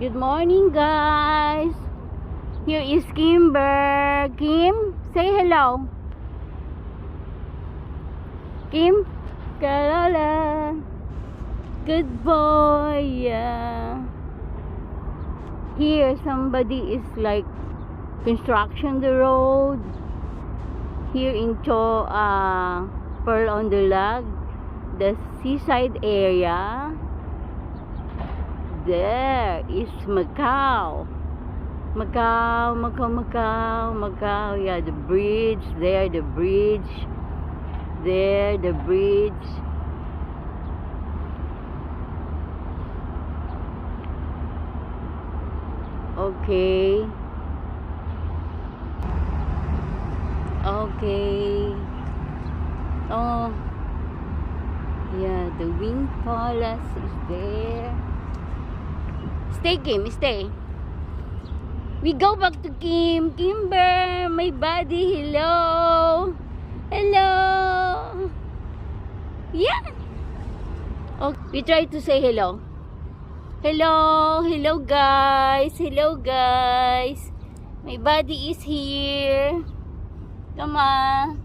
Good morning, guys. Here is Kimber. Kim, say hello. Kim, kalala. Good boy. Yeah. Here, somebody is like construction the road. Here in Pearl on the Lag, the seaside area. There is Macau. Macau. Yeah, the bridge. There, the bridge. There, the bridge. Okay. Oh, yeah, the Wind Palace is there. Stay, Kim, stay. We go back to Kimber, my buddy. Hello. Yeah. Okay, we try to say hello. Hello, guys. My buddy is here. Come on.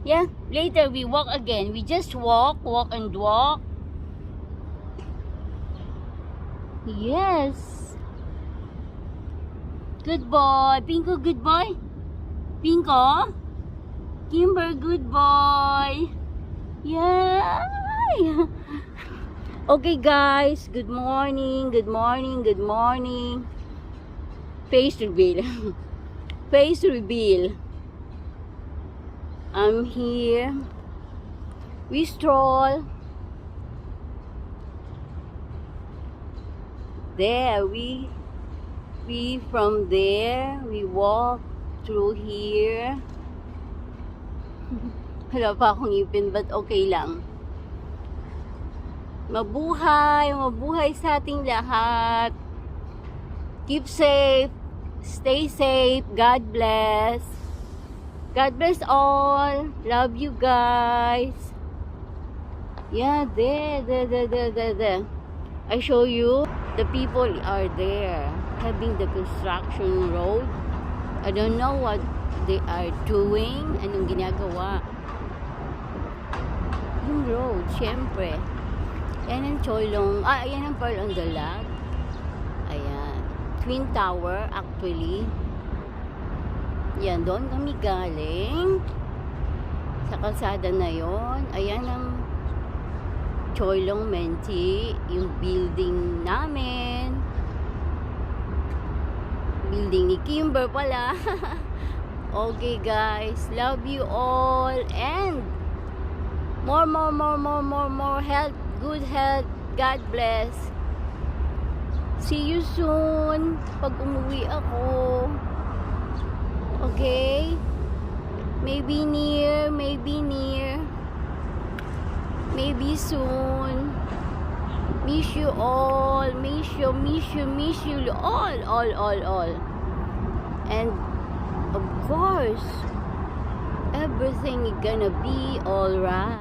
Yeah, later we walk again. We just walk and walk. Yes. Good boy. Pinko, good boy. Pinko. Kimber, good boy. Yeah. Okay, guys. Good morning. Face reveal. Face reveal. I'm here. We stroll. There, we from there, we walk through here. Wala pa akong ipin, but okay lang. Mabuhay sa ating lahat. Keep safe, stay safe, God bless. God bless all. Love you guys. Yeah, there. I show you. The people are there having the construction road. I don't know what they are doing. Anong ginagawa? Yung road, syempre. Yan ang Cholong. Yan ang Pearl on the Lag. Ayan. Twin Tower, actually. Yan, doon kami galing. Sa kalsada na yon. Ayan ang Cholong Menti, yung building namin. Building ni Kimber pala. Okay, guys. Love you all. And more health. Good health. God bless. See you soon. Pag umuwi ako. Okay? Maybe near. Maybe soon. Miss you all. Miss you all. And of course, everything is gonna be alright.